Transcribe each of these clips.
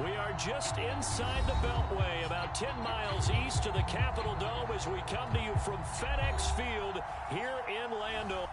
We are just inside the Beltway, about 10 miles east of the Capitol Dome as we come to you from FedEx Field here in Landover.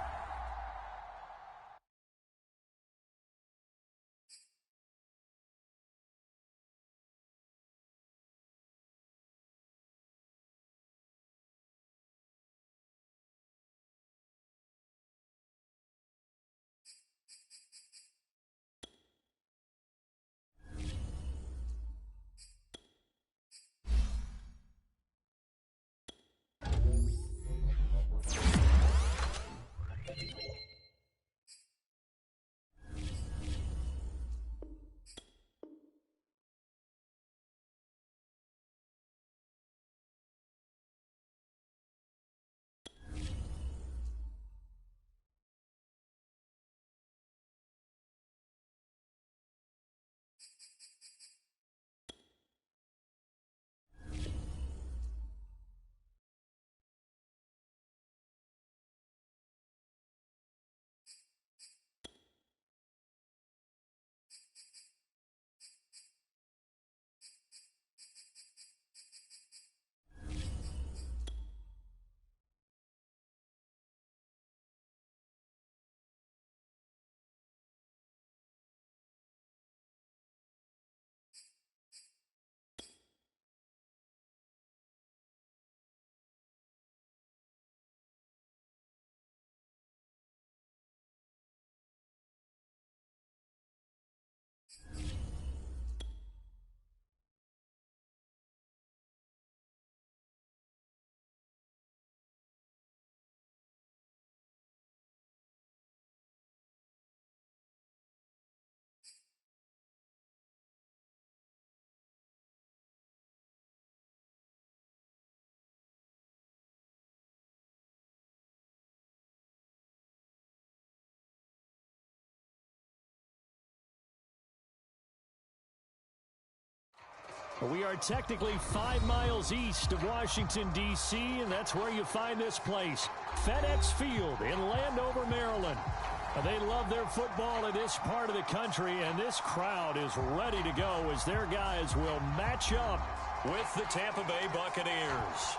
We are technically 5 miles east of Washington, D.C., and that's where you find this place, FedEx Field in Landover, Maryland. They love their football in this part of the country, and this crowd is ready to go as their guys will match up with the Tampa Bay Buccaneers.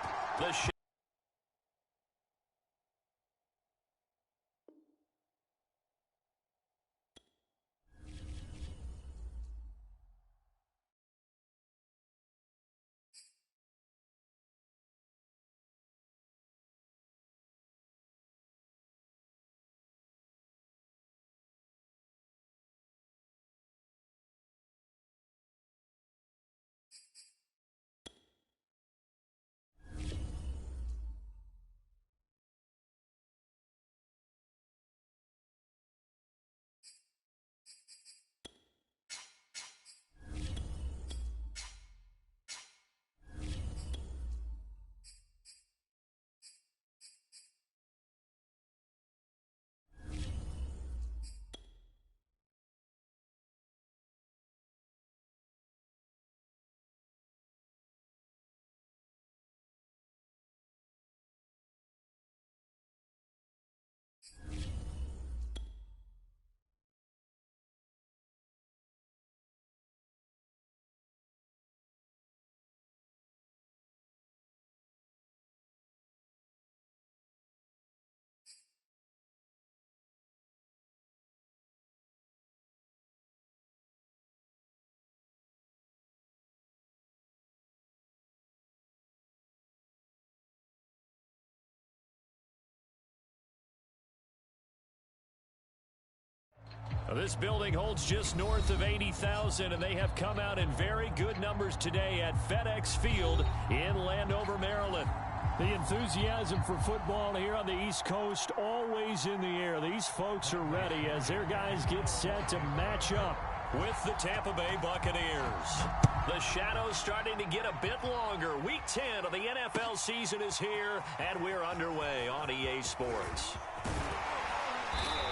This building holds just north of 80,000, and they have come out in very good numbers today at FedEx Field in Landover, Maryland. The enthusiasm for football here on the East Coast always in the air. These folks are ready as their guys get set to match up with the Tampa Bay Buccaneers. The shadows starting to get a bit longer. Week 10 of the NFL season is here, and we're underway on EA Sports.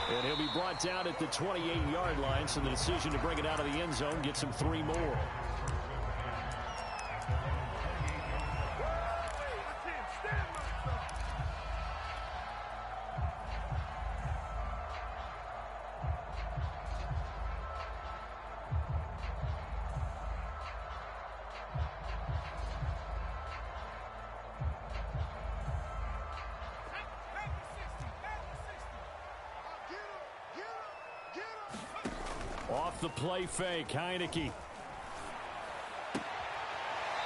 And he'll be brought down at the 28-yard line, so the decision to bring it out of the end zone gets him 3 more. Off the play fake, Heineke.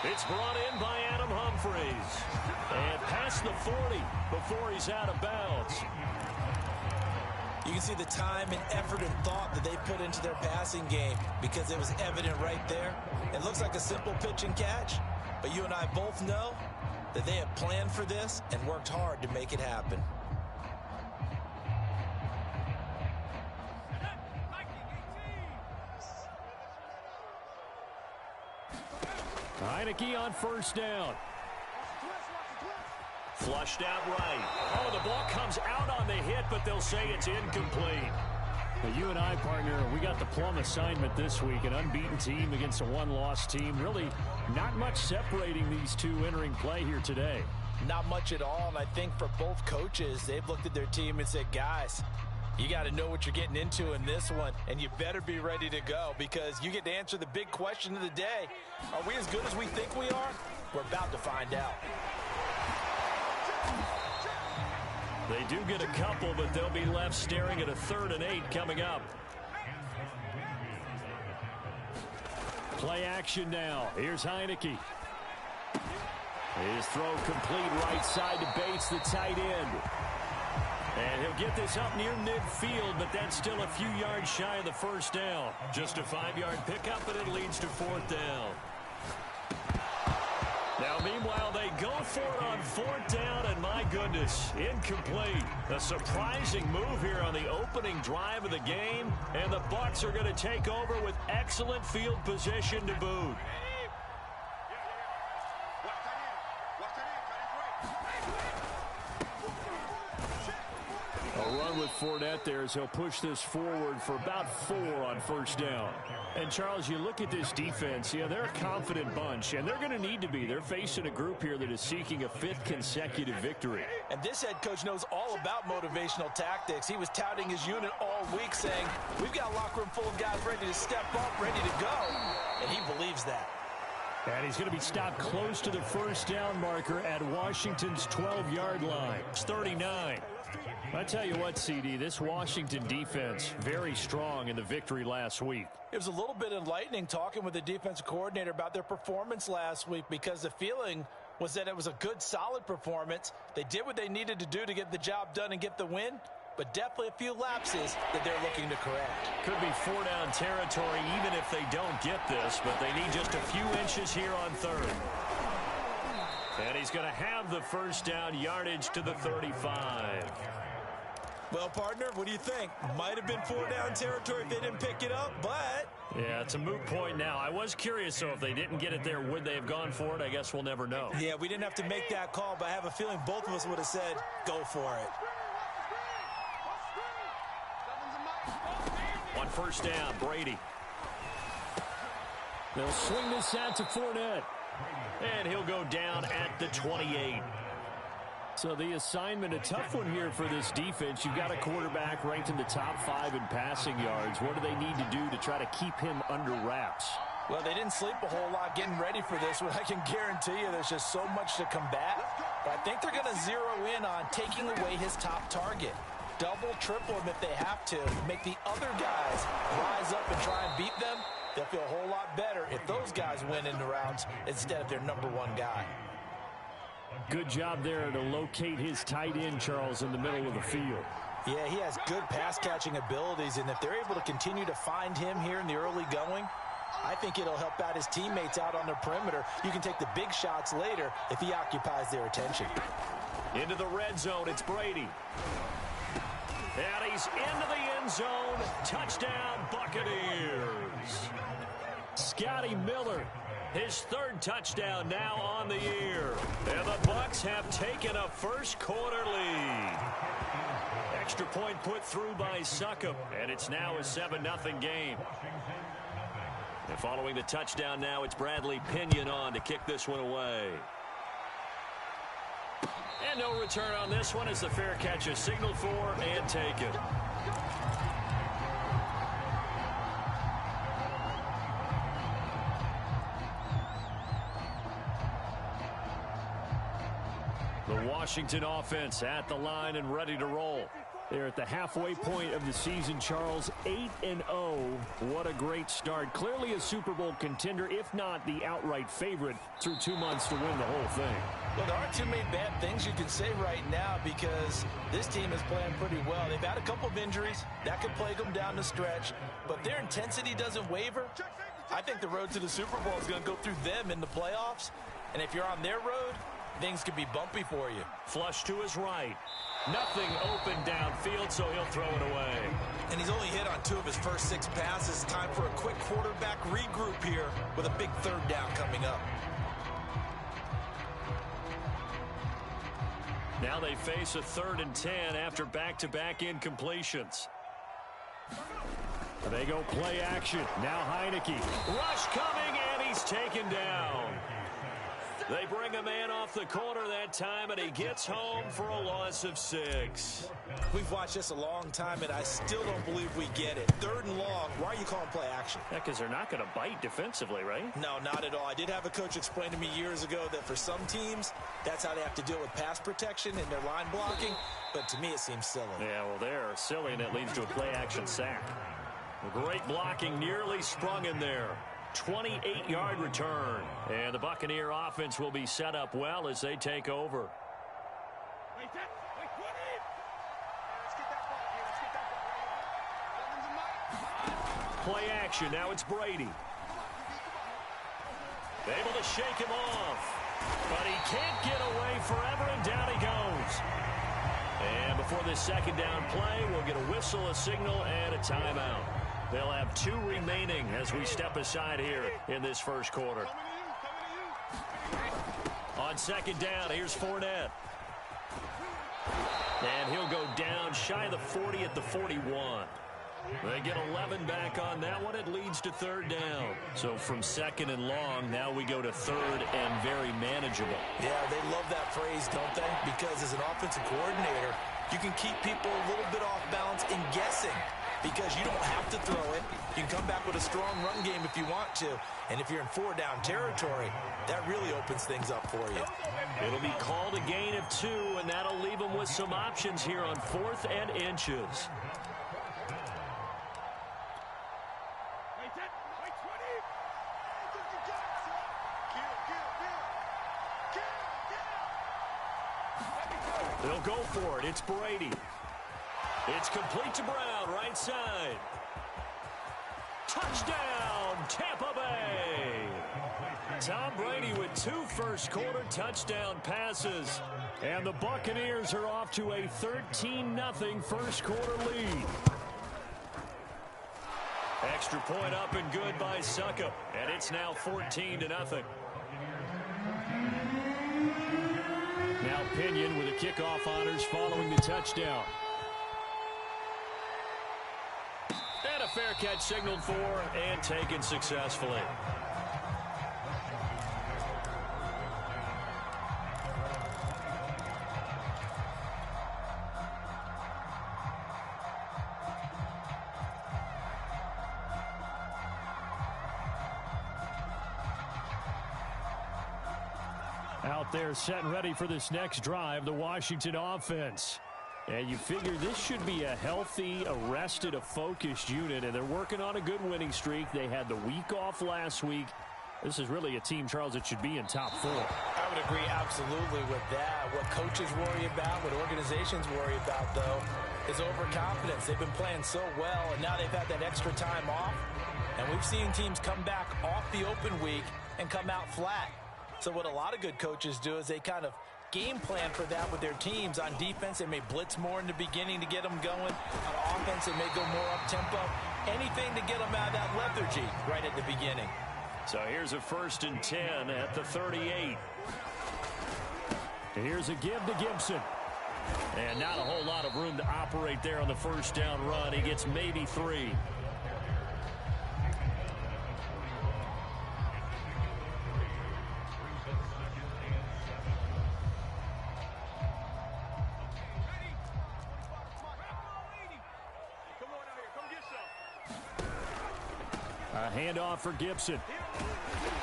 It's brought in by Adam Humphries. And past the 40 before he's out of bounds. You can see the time and effort and thought that they put into their passing game because it was evident right there. It looks like a simple pitch and catch, but you and I both know that they have planned for this and worked hard to make it happen. Heineke on first down. Flushed out right. Oh, the ball comes out on the hit, but they'll say it's incomplete. Well, you and I, partner, we got the plum assignment this week. An unbeaten team against a one-loss team. Really not much separating these two entering play here today. Not much at all, and I think for both coaches, they've looked at their team and said, guys, you got to know what you're getting into in this one, and you better be ready to go because you get to answer the big question of the day. Are we as good as we think we are? We're about to find out. They do get a couple, but they'll be left staring at a 3rd and 8 coming up. Play action now. Here's Heineke. His throw complete right side to Bates, the tight end. And he'll get this up near midfield, but that's still a few yards shy of the first down. Just a 5-yard pickup, and it leads to 4th down. Now, meanwhile, they go for it on 4th down, and my goodness, incomplete. A surprising move here on the opening drive of the game, and the Bucs are going to take over with excellent field position to boot. A run with Fournette there as he'll push this forward for about 4 on 1st down. And, Charles, you look at this defense, yeah, they're a confident bunch, and they're going to need to be. They're facing a group here that is seeking a 5th consecutive victory. And this head coach knows all about motivational tactics. He was touting his unit all week saying, we've got a locker room full of guys ready to step up, ready to go, and he believes that. And he's going to be stopped close to the 1st down marker at Washington's 12-yard line. It's 39. I tell you what, CD, this Washington defense, very strong in the victory last week. It was a little bit enlightening talking with the defensive coordinator about their performance last week because the feeling was that it was a good, solid performance. They did what they needed to do to get the job done and get the win, but definitely a few lapses that they're looking to correct. Could be 4-down territory even if they don't get this, but they need just a few inches here on 3rd. And he's going to have the 1st down yardage to the 35. Well, partner, what do you think? Might have been 4-down territory if they didn't pick it up, but... Yeah, it's a moot point now. I was curious, so if they didn't get it there, would they have gone for it? I guess we'll never know. Yeah, we didn't have to make that call, but I have a feeling both of us would have said, go for it. On 1st down, Brady. They'll swing this out to Fournette. And he'll go down at the 28. So the assignment, a tough one here for this defense. You've got a quarterback ranked in the top 5 in passing yards. What do they need to do to try to keep him under wraps? Well, they didn't sleep a whole lot getting ready for this, but I can guarantee you there's just so much to combat. But I think they're going to zero in on taking away his top target. Double, triple him if they have to. Make the other guys rise up and try and beat them. They'll feel a whole lot better if those guys win in the rounds instead of their number 1 guy. Good job there to locate his tight end, Charles, in the middle of the field. Yeah, he has good pass-catching abilities, and if they're able to continue to find him here in the early going, I think it'll help out his teammates out on the perimeter. You can take the big shots later if he occupies their attention. Into the red zone, it's Brady. And he's into the end zone. Touchdown, Buccaneers. Scotty Miller, his 3rd touchdown now on the year. And the Bucs have taken a first-quarter lead. Extra point put through by Succop, and it's now a 7-0 game. And following the touchdown now, it's Bradley Pinion on to kick this one away. And no return on this one as the fair catch is signaled for and taken. The Washington offense at the line and ready to roll. They're at the halfway point of the season, Charles. 8-0. What a great start. Clearly a Super Bowl contender, if not the outright favorite, through 2 months to win the whole thing. Well, there aren't too many bad things you can say right now because this team is playing pretty well. They've had a couple of injuries. That could plague them down the stretch. But their intensity doesn't waver. I think the road to the Super Bowl is going to go through them in the playoffs. And if you're on their road, things could be bumpy for you. Flush to his right. Nothing open downfield, so he'll throw it away. And he's only hit on 2 of his first 6 passes. Time for a quick quarterback regroup here with a big 3rd down coming up. Now they face a 3rd and 10 after back-to-back incompletions. They go play action. Now Heineke. Rush coming, and he's taken down. They bring a man off the corner that time, and he gets home for a loss of 6. We've watched this a long time, and I still don't believe we get it. 3rd and long. Why are you calling play action? Yeah, because they're not going to bite defensively, right? No, not at all. I did have a coach explain to me years ago that for some teams, that's how they have to deal with pass protection and their line blocking. But to me, it seems silly. Yeah, well, they're silly, and it leads to a play action sack. Great blocking, nearly sprung in there. 28-yard return. And the Buccaneer offense will be set up well as they take over. Play action. Now it's Brady. Able to shake him off. But he can't get away forever, and down he goes. And before this 2nd down play, we'll get a whistle, a signal, and a timeout. They'll have 2 remaining as we step aside here in this first quarter. On 2nd down, here's Fournette. And he'll go down shy of the 40 at the 41. They get 11 back on that one. It leads to 3rd down. So from 2nd and long, now we go to 3rd and very manageable. Yeah, they love that phrase, don't they? Because as an offensive coordinator, you can keep people a little bit off balance in guessing. Because you don't have to throw it. You can come back with a strong run game if you want to. And if you're in 4-down territory, that really opens things up for you. It'll be called a gain of 2, and that'll leave them with some options here on 4th and inches. They'll go for it. It's Brady. It's complete to Brown, right side. Touchdown, Tampa Bay. Tom Brady with 2 first-quarter touchdown passes. And the Buccaneers are off to a 13-0 first-quarter lead. Extra point up and good by Suckup. And it's now 14-0. Now Pinion with the kickoff honors following the touchdown. And a fair catch signaled for and taken successfully. Out there set and ready for this next drive, the Washington offense. And you figure this should be a healthy, a rested, a focused unit, and they're working on a good winning streak. They had the week off last week. This is really a team, Charles, that should be in top 4. I would agree absolutely with that. What coaches worry about, what organizations worry about, though, is overconfidence. They've been playing so well, and now they've had that extra time off. And we've seen teams come back off the open week and come out flat. So what a lot of good coaches do is they kind of game plan for that with their teams. On defense, they may blitz more in the beginning to get them going. On offense, they may go more up-tempo. Anything to get them out of that lethargy right at the beginning. So here's a 1st and 10 at the 38. And here's a give to Gibson. And not a whole lot of room to operate there on the 1st down run. He gets maybe 3. A handoff for Gibson.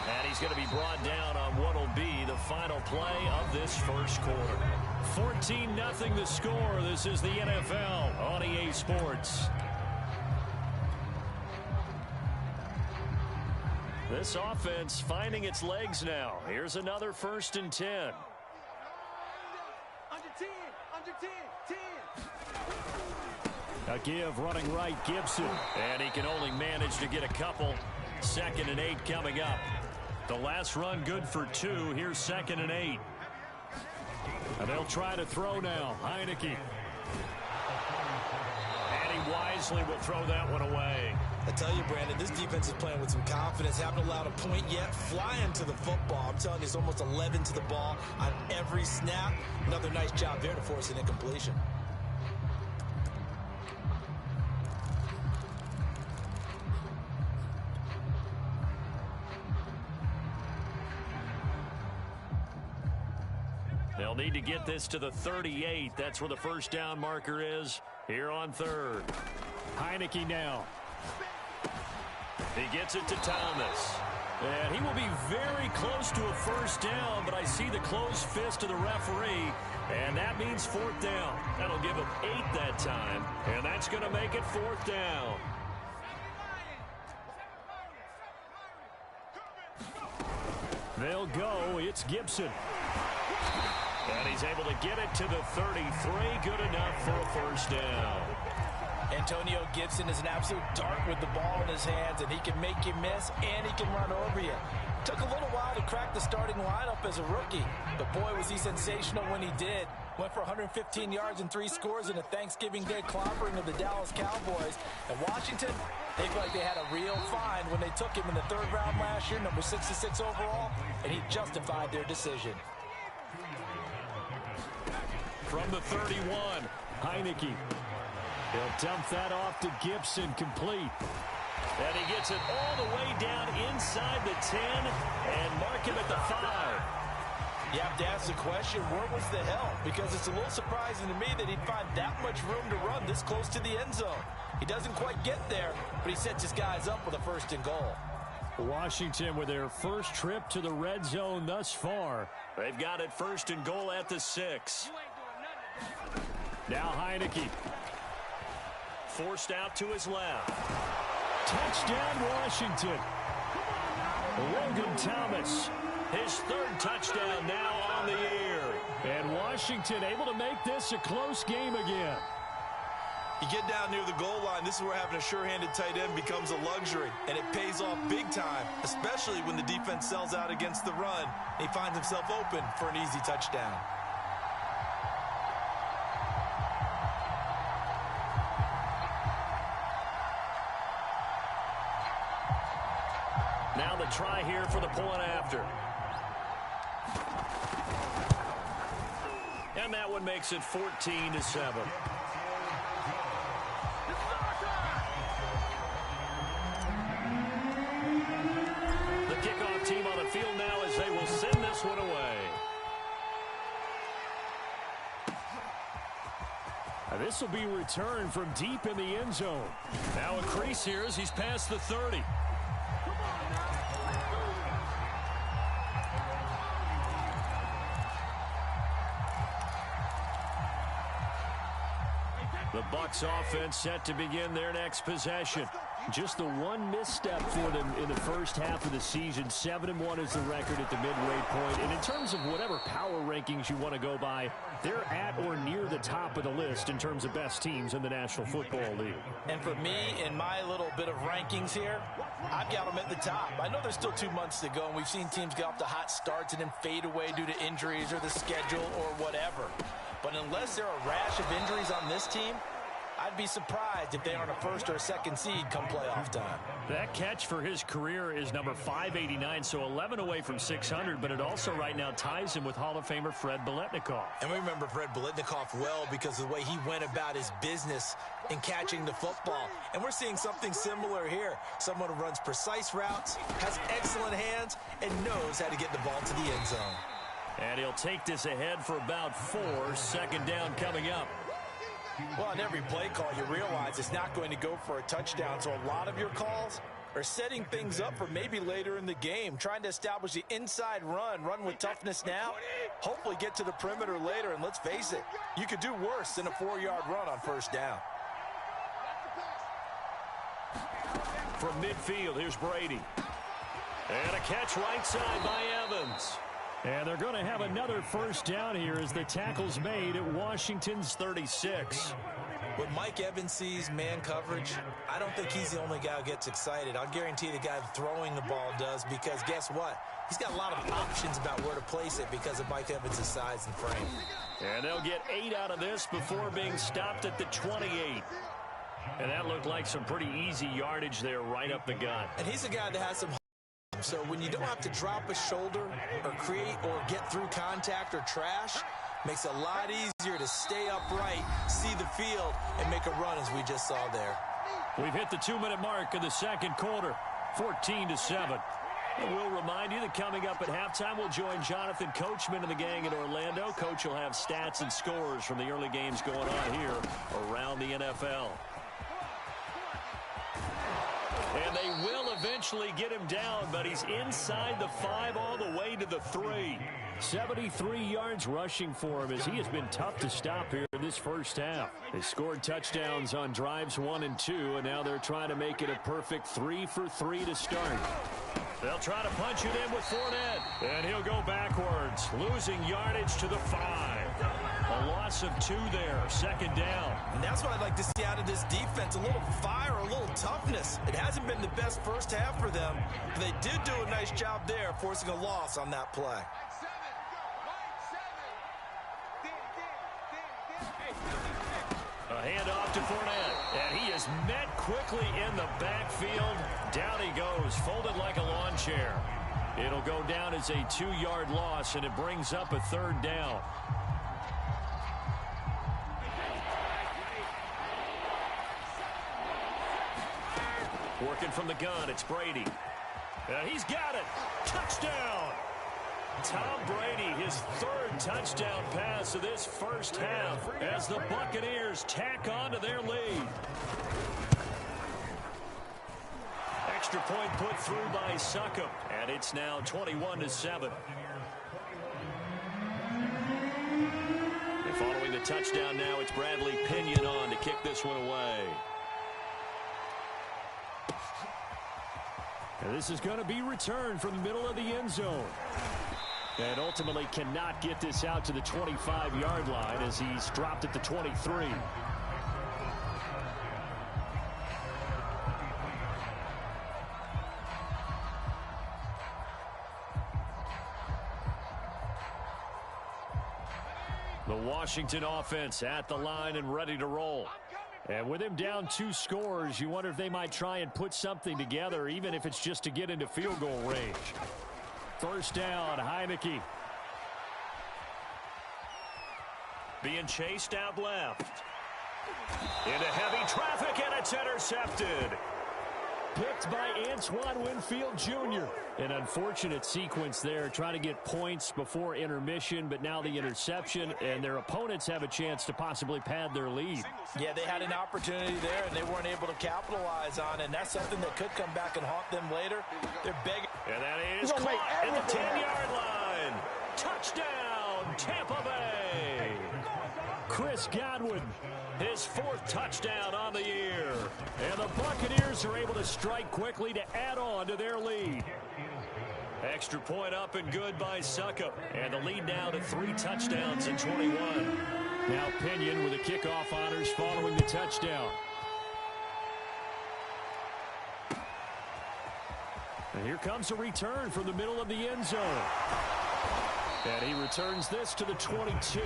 And he's going to be brought down on what will be the final play of this first quarter. 14-0 the score. This is the NFL on EA Sports. This offense finding its legs now. Here's another 1st and 10. Under 10, under 10, 10. A give running right, Gibson. And he can only manage to get a couple. 2nd and 8 coming up. The last run good for 2. Here's 2nd and 8. And they'll try to throw now. Heineke. And he wisely will throw that one away. I tell you, Brandon, this defense is playing with some confidence. Haven't allowed a point yet. Flying to the football. I'm telling you, it's almost 11 to the ball on every snap. Another nice job there to force an incompletion. They'll need to get this to the 38. That's where the first down marker is here on 3rd. Heineke now. He gets it to Thomas. And he will be very close to a first down, but I see the closed fist of the referee, and that means 4th down. That'll give him 8 that time, and that's going to make it 4th down. They'll go. It's Gibson. And he's able to get it to the 33. Good enough for a first down. Antonio Gibson is an absolute dart with the ball in his hands, and he can make you miss, and he can run over you. Took a little while to crack the starting lineup as a rookie, but boy, was he sensational when he did. Went for 115 yards and 3 scores in a Thanksgiving Day clobbering of the Dallas Cowboys. And Washington, they looked like they had a real find when they took him in the 3rd round last year, number 66 overall, and he justified their decision. From the 31, Heineke. He'll dump that off to Gibson, complete. And he gets it all the way down inside the 10 and mark him at the 5. You have to ask the question, where was the help? Because it's a little surprising to me that he'd find that much room to run this close to the end zone. He doesn't quite get there, but he sets his guys up with a 1st and goal. Washington with their first trip to the red zone thus far. They've got it 1st and goal at the 6. Now Heineke. Forced out to his left. Touchdown, Washington. Logan Thomas, his 3rd touchdown now on the year. And Washington able to make this a close game again. You get down near the goal line, this is where having a sure-handed tight end becomes a luxury, and it pays off big time, especially when the defense sells out against the run. He finds himself open for an easy touchdown. Now the try here for the point after. And that one makes it 14-7. The kickoff team on the field now as they will send this one away. This will be returned from deep in the end zone. Now a crease here as he's past the 30. The Bucs offense set to begin their next possession. Just the one misstep for them in the first half of the season. 7-1 is the record at the midway point. And in terms of whatever power rankings you want to go by, they're at or near the top of the list in terms of best teams in the National Football League. And for me, in my little bit of rankings here, I've got them at the top. I know there's still 2 months to go, and we've seen teams get off to hot starts and then fade away due to injuries or the schedule or whatever. But unless there are a rash of injuries on this team, I'd be surprised if they aren't a 1st or a 2nd seed come playoff time. That catch for his career is number 589, so 11 away from 600, but it also right now ties him with Hall of Famer Fred Biletnikoff. And we remember Fred Biletnikoff well because of the way he went about his business in catching the football. And we're seeing something similar here. Someone who runs precise routes, has excellent hands, and knows how to get the ball to the end zone. And he'll take this ahead for about 4. 2nd down coming up. Well, on every play call, you realize it's not going to go for a touchdown, so a lot of your calls are setting things up for maybe later in the game, trying to establish the inside run with toughness now, hopefully get to the perimeter later, and let's face it, you could do worse than a 4-yard run on first down. From midfield, here's Brady. And a catch right side by Evans. And they're going to have another first down here as the tackle's made at Washington's 36. When Mike Evans sees man coverage, I don't think he's the only guy who gets excited. I'll guarantee the guy throwing the ball does, because guess what? He's got a lot of options about where to place it because of Mike Evans' size and frame. And they'll get 8 out of this before being stopped at the 28. And that looked like some pretty easy yardage there right up the gut. And he's a guy that has some. So when you don't have to drop a shoulder or create or get through contact or trash, makes it a lot easier to stay upright, see the field, and make a run as we just saw there. We've hit the 2-minute mark of the second quarter, 14-7. And we'll remind you that coming up at halftime, we'll join Jonathan Coachman and the gang in Orlando. Coach will have stats and scores from the early games going on here around the NFL. And they will eventually get him down, but he's inside the 5 all the way to the 3. 73 yards rushing for him as he has been tough to stop here in this first half. They scored touchdowns on drives 1 and 2, and now they're trying to make it a perfect 3 for 3 to start. They'll try to punch it in with Fournette, and he'll go backwards, losing yardage to the 5. A loss of 2 there, second down. And that's what I'd like to see out of this defense, a little fire, a little toughness. It hasn't been the best first half for them, but they did do a nice job there, forcing a loss on that play. A handoff to Fournette, and he is met quickly in the backfield. Down he goes, folded like a lawn chair. It'll go down as a 2-yard loss, and it brings up a third down. Working from the gun, it's Brady. And he's got it. Touchdown! Tom Brady, his 3rd touchdown pass of this first half as the Buccaneers tack on to their lead. Extra point put through by Succop, and it's now 21-7. And following the touchdown now, it's Bradley Pinion on to kick this one away. And this is going to be returned from the middle of the end zone. And ultimately cannot get this out to the 25-yard line as he's dropped at the 23. The Washington offense at the line and ready to roll. And with him down 2 scores, you wonder if they might try and put something together, even if it's just to get into field goal range. First down, Heineke. Being chased out left. Into heavy traffic, and it's intercepted. Picked by Antoine Winfield Jr. An unfortunate sequence there, trying to get points before intermission, but now the interception, and their opponents have a chance to possibly pad their lead. Yeah, they had an opportunity there, and they weren't able to capitalize on it, and that's something that could come back and haunt them later. They're begging. And that is caught at the 10-yard line. Touchdown, Tampa Bay. Chris Godwin, his 4th touchdown on the year. And the Buccaneers are able to strike quickly to add on to their lead. Extra point up and good by Succop. And the lead now to 3 touchdowns in 21. Now Pinion with the kickoff honors following the touchdown. And here comes a return from the middle of the end zone. And he returns this to the 22.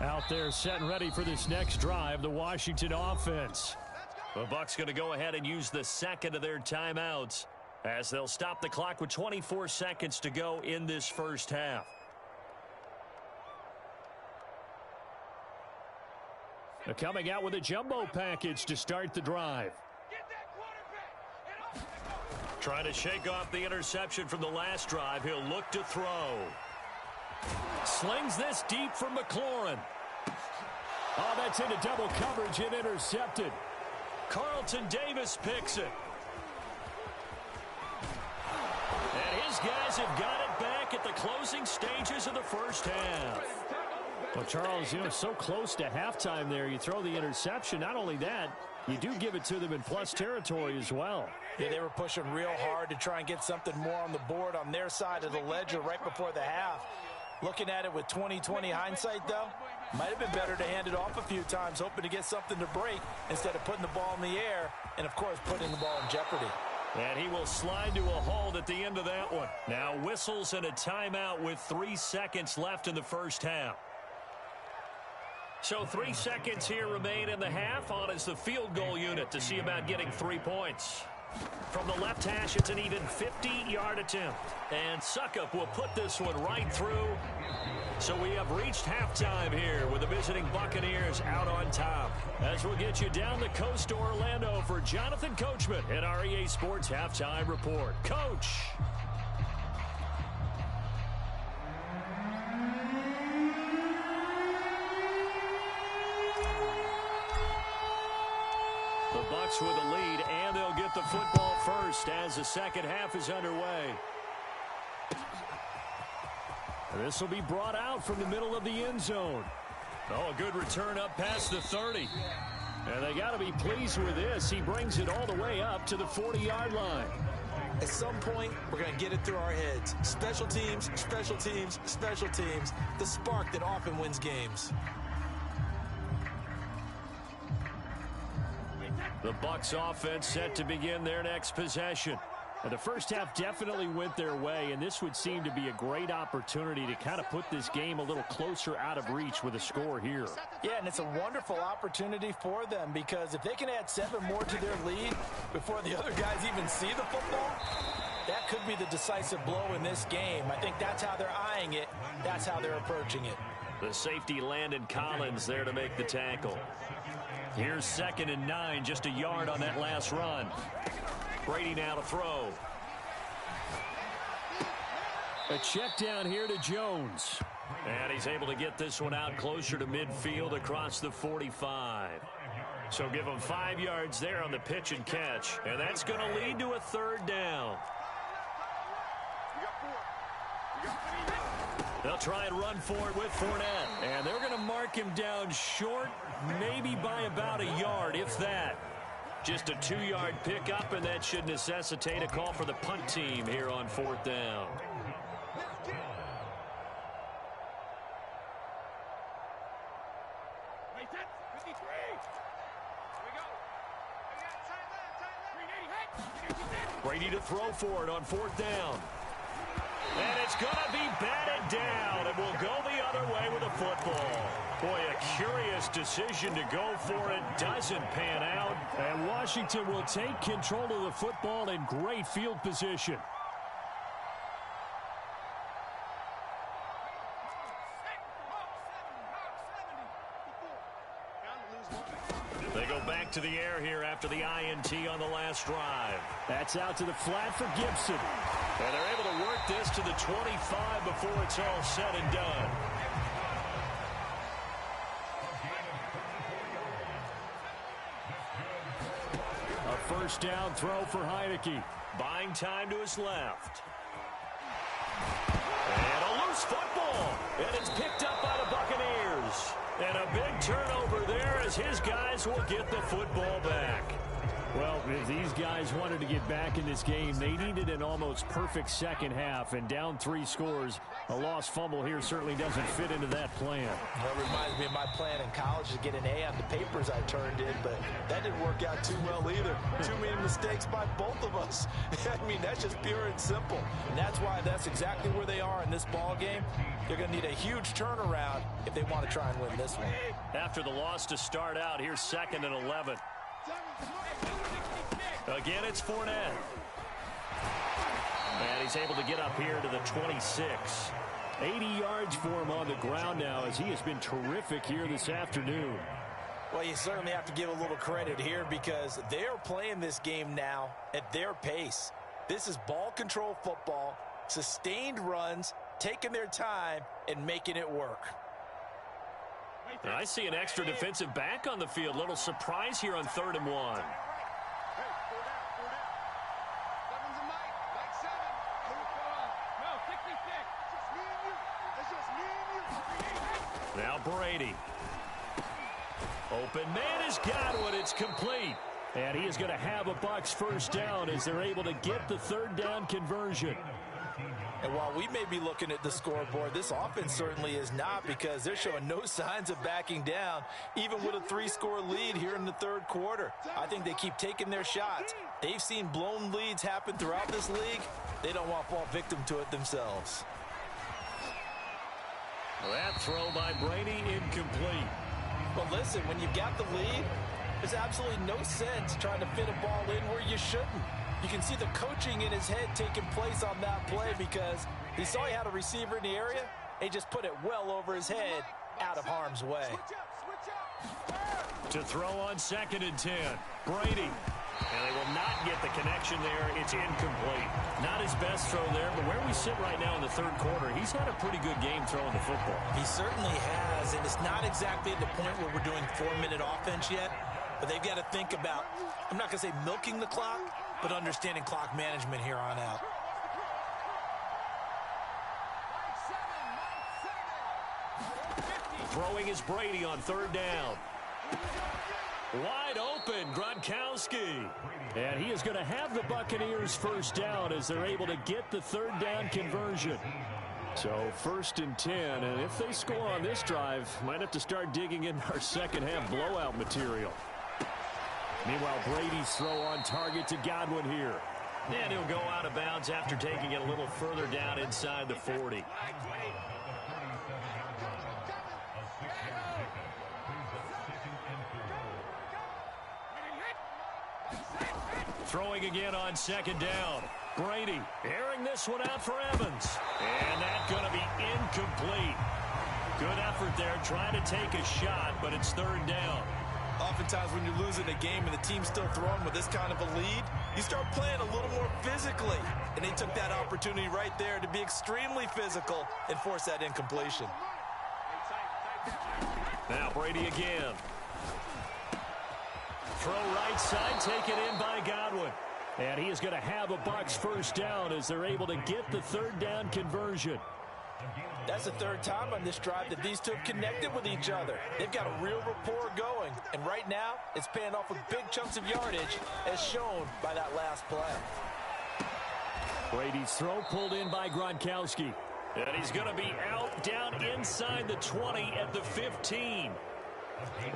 Out there set and ready for this next drive, the Washington offense. The Bucs going to go ahead and use the second of their timeouts as they'll stop the clock with 24 seconds to go in this first half. Coming out with a jumbo package to start the drive. Trying to shake off the interception from the last drive. He'll look to throw. Slings this deep from McLaurin. Oh, that's into double coverage and intercepted. Carlton Davis picks it. And his guys have got it back at the closing stages of the first half. Well, Charles, so close to halftime there. You throw the interception. Not only that, you do give it to them in plus territory as well. Yeah, they were pushing real hard to try and get something more on the board on their side of the ledger right before the half. Looking at it with 20/20 hindsight, though, might have been better to hand it off a few times, hoping to get something to break instead of putting the ball in the air and, of course, putting the ball in jeopardy. And he will slide to a hold at the end of that one. Now whistles and a timeout with 3 seconds left in the first half. So 3 seconds here remain in the half. On is the field goal unit to see about getting 3 points. From the left hash, it's an even 50-yard attempt. And Suckup will put this one right through. So we have reached halftime here with the visiting Buccaneers out on top. As we'll get you down the coast to Orlando for Jonathan Coachman at our EA Sports Halftime Report. Coach. The Bucs with a lead, and they'll get the football first as the second half is underway. This will be brought out from the middle of the end zone. Oh, a good return up past the 30. And they got to be pleased with this. He brings it all the way up to the 40-yard line. At some point, we're going to get it through our heads. Special teams, special teams, special teams. The spark that often wins games. The Bucs offense set to begin their next possession. And the first half definitely went their way, and this would seem to be a great opportunity to kind of put this game a little closer out of reach with a score here. Yeah, and it's a wonderful opportunity for them because if they can add 7 more to their lead before the other guys even see the football, that could be the decisive blow in this game. I think that's how they're eyeing it. That's how they're approaching it. The safety Landon Collins there to make the tackle. Here's 2nd and 9, just a yard on that last run. Brady now to throw. A check down here to Jones. And he's able to get this one out closer to midfield across the 45. So give him 5 yards there on the pitch and catch. And that's going to lead to a 3rd down. They'll try and run for it with Fournette. And they're going to mark him down short, maybe by about a yard, if that. Just a 2-yard pickup, and that should necessitate a call for the punt team here on 4th down. Brady to throw for it on 4th down. And it's going to be batted down, and will go the other way with the football. Boy, a curious decision to go for it. Doesn't pan out. And Washington will take control of the football in great field position. They go back to the air here after the INT on the last drive. That's out to the flat for Gibson. And they're able to work this to the 25 before it's all said and done. A 1st down throw for Heineke. Buying time to his left. And a loose football. And it's picked up by the Buccaneers. And a big turnover there as his guys will get the football back. Well, if these guys wanted to get back in this game, they needed an almost perfect second half. And down 3 scores, a lost fumble here certainly doesn't fit into that plan. Well, it reminds me of my plan in college to get an A on the papers I turned in, but that didn't work out too well either. Too many mistakes by both of us. I mean, that's just pure and simple. And that's why that's exactly where they are in this ball game. They're going to need a huge turnaround if they want to try and win this one. After the loss to start out, here's 2nd and 11. Again, it's Fournette. And he's able to get up here to the 26. 80 yards for him on the ground now as he has been terrific here this afternoon. Well, you certainly have to give a little credit here because they're playing this game now at their pace. This is ball control football, sustained runs, taking their time, and making it work. I see an extra defensive back on the field. Little surprise here on 3rd and 1. Now Brady. Open man has got one. It's complete. And he is going to have a Bucs first down as they're able to get the 3rd down conversion. And while we may be looking at the scoreboard, this offense certainly is not because they're showing no signs of backing down, even with a 3-score lead here in the 3rd quarter. I think they keep taking their shots. They've seen blown leads happen throughout this league. They don't want to fall victim to it themselves. That throw by Brady incomplete. But listen, when you've got the lead, there's absolutely no sense trying to fit a ball in where you shouldn't. You can see the coaching in his head taking place on that play because he saw he had a receiver in the area. He just put it well over his head, out of harm's way. To throw on 2nd and 10. Brady. And they will not get the connection there. It's incomplete. Not his best throw there, but where we sit right now in the 3rd quarter, he's had a pretty good game throwing the football. He certainly has, and it's not exactly at the point where we're doing 4-minute offense yet, but they've got to think about, I'm not going to say milking the clock, but understanding clock management here on out. Throwing is Brady on 3rd down. Wide open, Gronkowski. And he is going to have the Buccaneers first down as they're able to get the 3rd down conversion. So 1st and 10, and if they score on this drive, might have to start digging in our second-half blowout material. Meanwhile, Brady's throw on target to Godwin here. And he'll go out of bounds after taking it a little further down inside the 40. Throwing again on 2nd down. Brady airing this one out for Evans. And that's going to be incomplete. Good effort there trying to take a shot, but it's 3rd down. Oftentimes when you're losing a game and the team's still throwing with this kind of a lead, you start playing a little more physically. And they took that opportunity right there to be extremely physical and force that incompletion. Now Brady again. Throw right side, taken in by Godwin. And he is going to have a Bucs first down as they're able to get the 3rd down conversion. That's the 3rd time on this drive that these two have connected with each other. They've got a real rapport going. And right now, it's paying off with big chunks of yardage as shown by that last play. Brady's throw pulled in by Gronkowski. And he's going to be out down inside the 20 at the 15.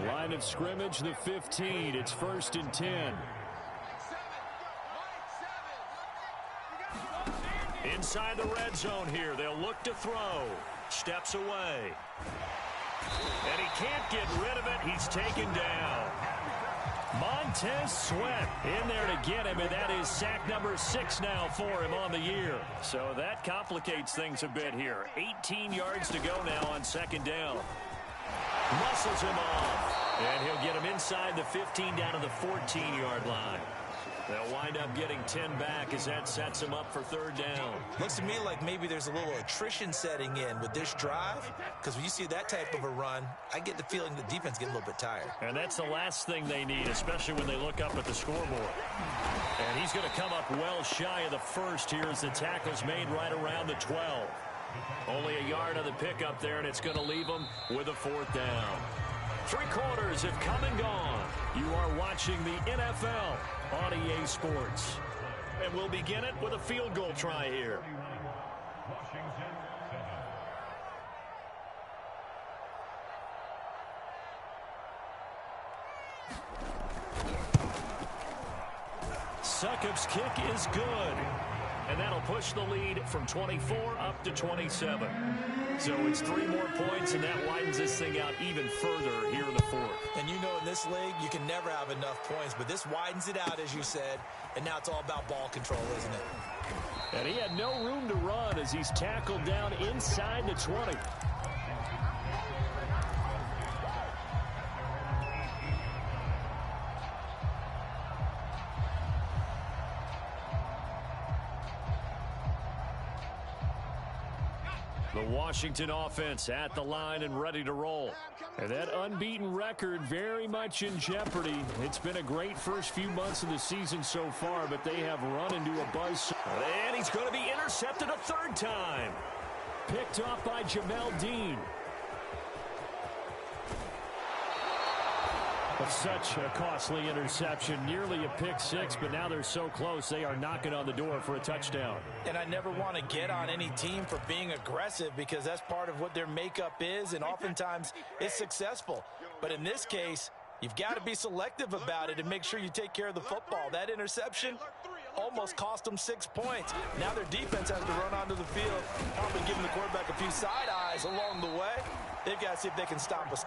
Line of scrimmage, the 15. It's 1st and 10. Inside the red zone here. They'll look to throw. Steps away. And he can't get rid of it. He's taken down. Montez Sweat in there to get him, and that is sack number 6 now for him on the year. So that complicates things a bit here. 18 yards to go now on 2nd down. Muscles him off. And he'll get him inside the 15 down to the 14-yard line. They'll wind up getting 10 back as that sets him up for 3rd down. Looks to me like maybe there's a little attrition setting in with this drive, because when you see that type of a run, I get the feeling the defense get a little bit tired. And that's the last thing they need, especially when they look up at the scoreboard. And he's going to come up well shy of the first here as the tackle's made right around the 12. Only a yard on the pickup there, and it's going to leave him with a 4th down. 3 quarters have come and gone. You are watching the NFL on EA Sports. And we'll begin it with a field goal try here. Succop's kick is good. And that'll push the lead from 24 up to 27. So it's 3 more points, and that widens this thing out even further here in the 4th. And you know in this league, you can never have enough points, but this widens it out, as you said, and now it's all about ball control, isn't it? And he had no room to run as he's tackled down inside the 20. The Washington offense at the line and ready to roll. And that unbeaten record very much in jeopardy. It's been a great first few months of the season so far, but they have run into a buzz. And he's going to be intercepted a third time. Picked off by Jamel Dean. Such a costly interception, nearly a pick six, but now they're so close they are knocking on the door for a touchdown. And I never want to get on any team for being aggressive because that's part of what their makeup is, and oftentimes it's successful. But in this case, you've got to be selective about it and make sure you take care of the football. That interception almost cost them 6 points. Now their defense has to run onto the field, probably giving the quarterback a few side eyes along the way. They've got to see if they can stop us.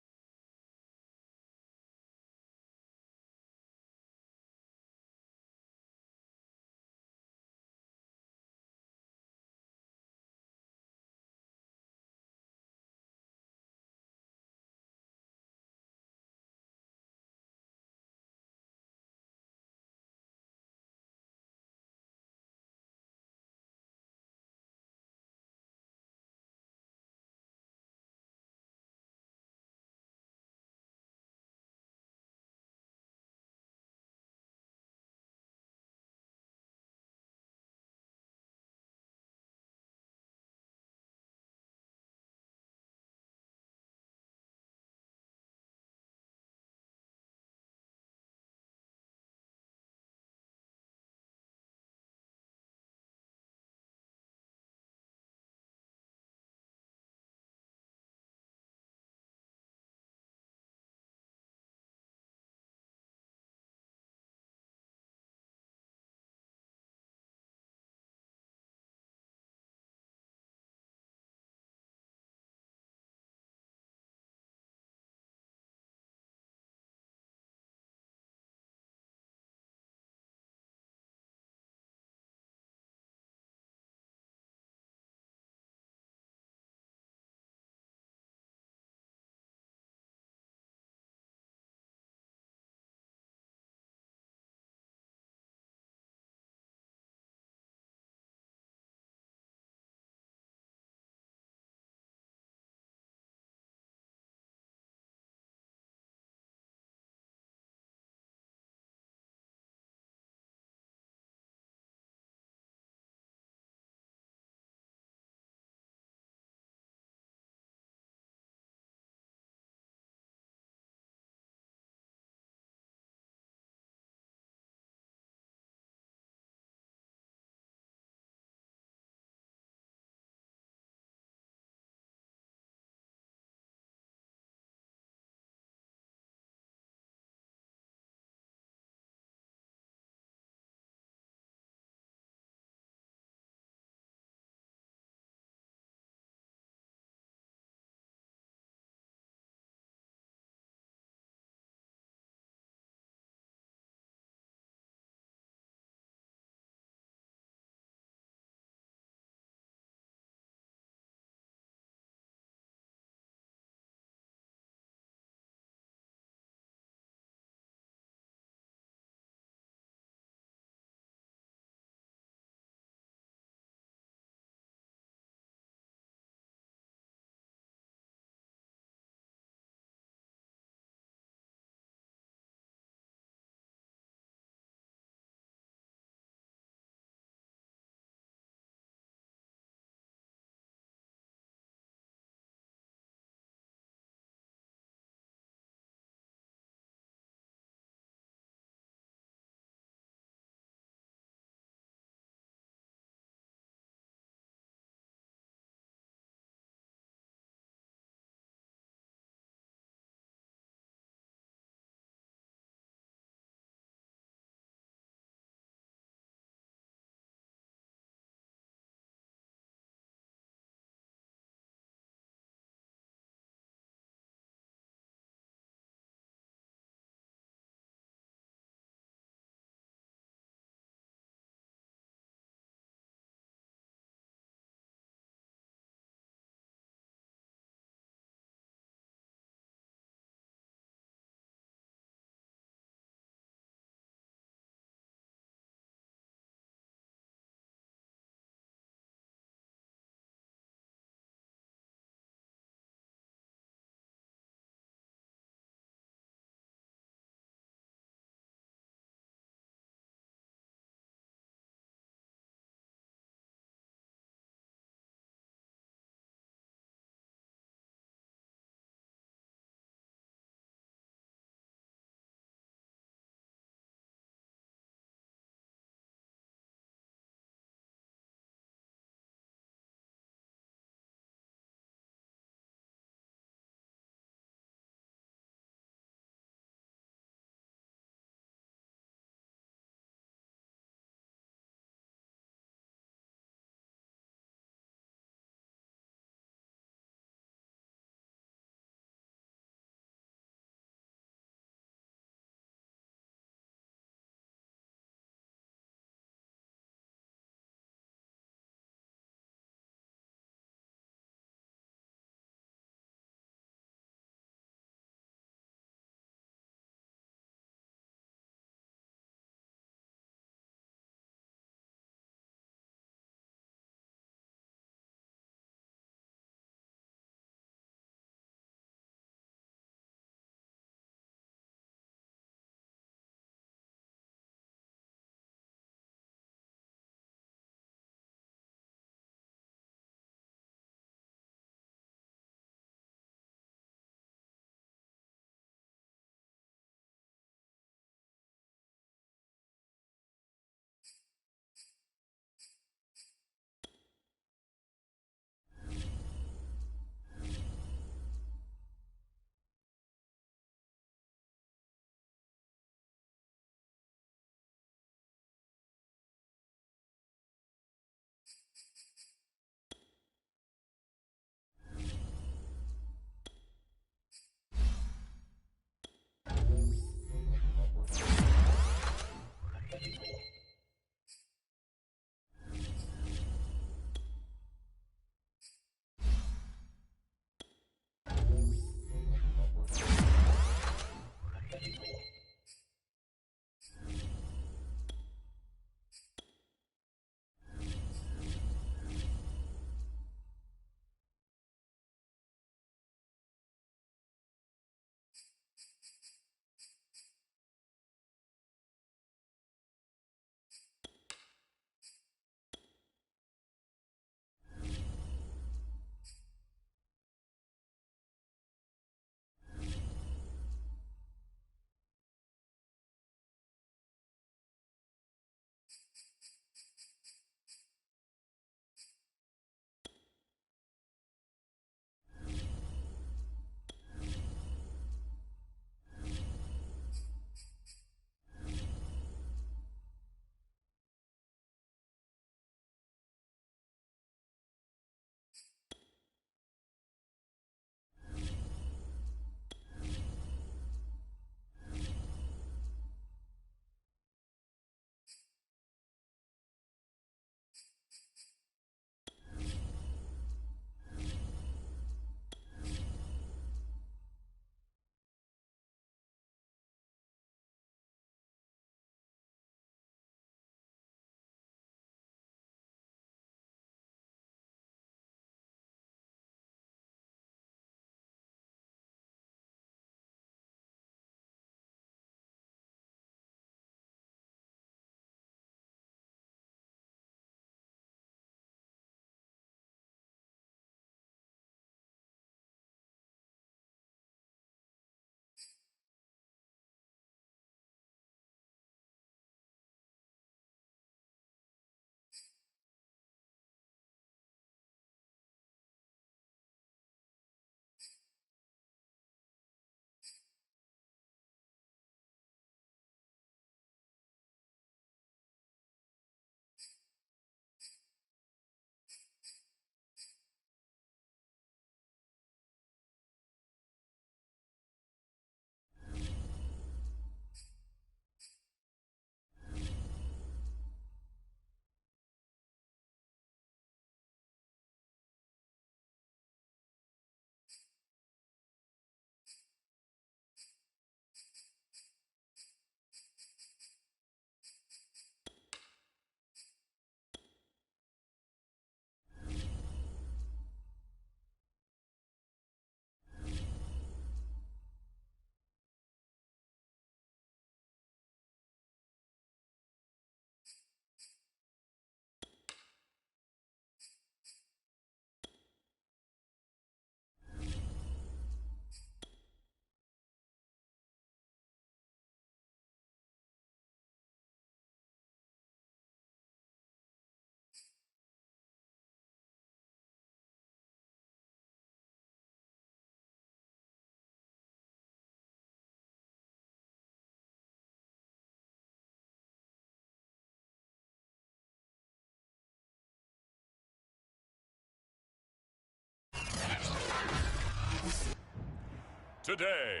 today.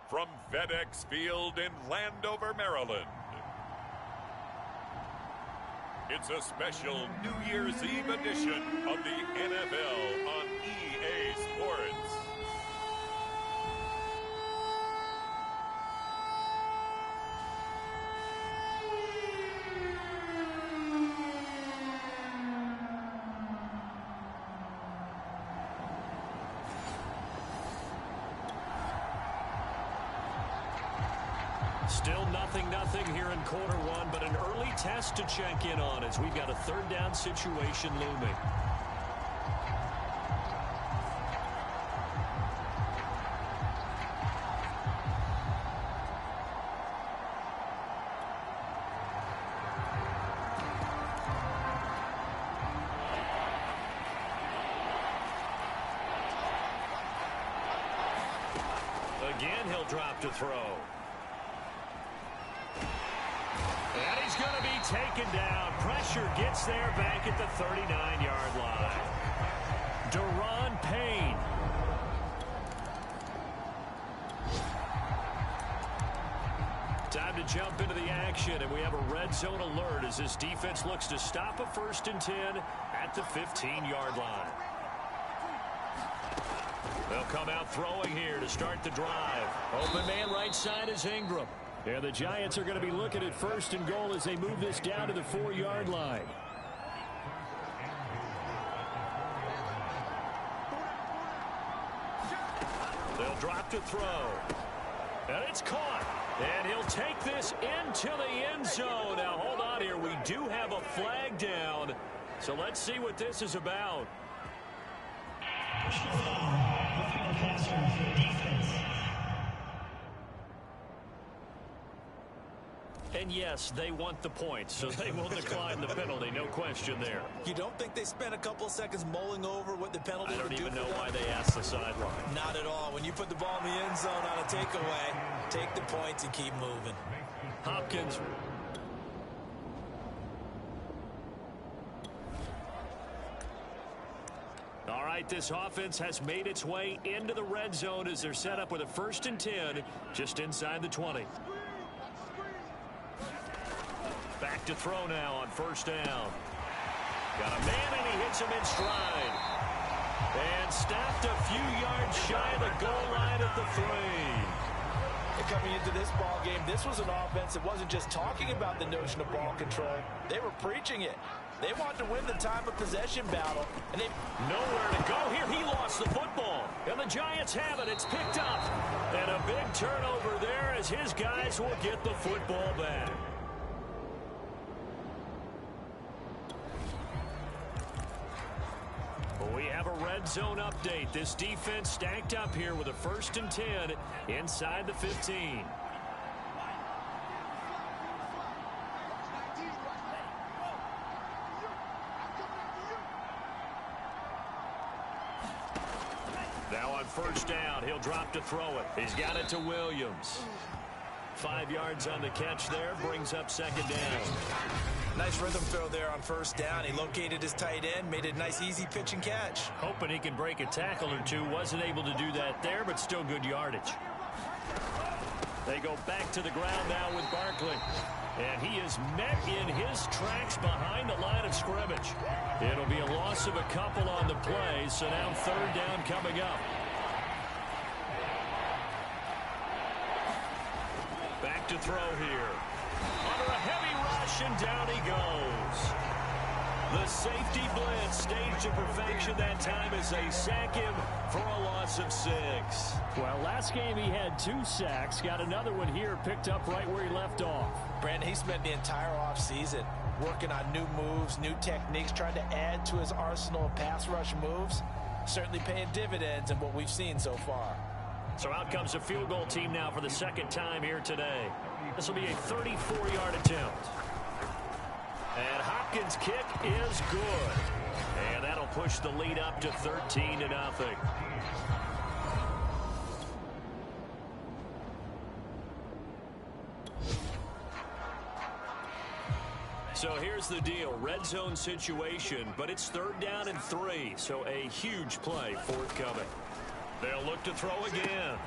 From FedEx Field in Landover, Maryland, it's a special New Year's Eve edition of the NFL on EA Sports. Still nothing here in quarter one, but an early test to check in on as we've got a third down situation looming. Again, he'll drop to throw. And he's going to be taken down. Pressure gets there back at the 39-yard line. Deron Payne. Time to jump into the action, and we have a red zone alert as this defense looks to stop a 1st and 10 at the 15-yard line. They'll come out throwing here to start the drive. Open man right side is Ingram. Yeah, the Giants are going to be looking at 1st and goal as they move this down to the 4-yard line. They'll drop to throw. And it's caught. And he'll take this into the end zone. Now, hold on here. We do have a flag down. So let's see what this is about. And yes, they want the points, so they will decline the penalty. No question there. You don't think they spent a couple of seconds mulling over what the penalty would do? I don't even know why they asked the sideline. Not at all. When you put the ball in the end zone on a takeaway, take the points and keep moving. Hopkins. All right, this offense has made its way into the red zone as they're set up with a 1st and 10 just inside the 20. Back to throw now on 1st down. Got a man, and he hits him in stride. And stopped a few yards shy of the goal line at the 3. Coming into this ball game, this was an offense that wasn't just talking about the notion of ball control. They were preaching it. They wanted to win the time of possession battle. And they nowhere to go here. He lost the football. And the Giants have it. It's picked up. And a big turnover there as his guys will get the football back. We have a red zone update. This defense stacked up here with a 1st and 10 inside the 15. Now on 1st down, he'll drop to throw it. He's got it to Williams. 5 yards on the catch there, brings up 2nd down. Nice rhythm throw there on 1st down. He located his tight end, made a nice easy pitch and catch. Hoping he can break a tackle or two. Wasn't able to do that there, but still good yardage. They go back to the ground now with Barkley. And he is met in his tracks behind the line of scrimmage. It'll be a loss of a couple on the play, so now 3rd down coming up. Back to throw here. Under a heavy rush, and down he goes. The safety blitz staged to perfection that time as they sack him for a loss of 6. Well, last game he had 2 sacks. Got another one here, picked up right where he left off. Brandon, he spent the entire offseason working on new moves, new techniques, trying to add to his arsenal of pass rush moves. Certainly paying dividends in what we've seen so far. So out comes a field goal team now for the 2nd time here today. This will be a 34-yard attempt. And Hopkins' kick is good. And that'll push the lead up to 13-0. So here's the deal. Red zone situation, but it's 3rd down and 3. So a huge play forthcoming. They'll look to throw again.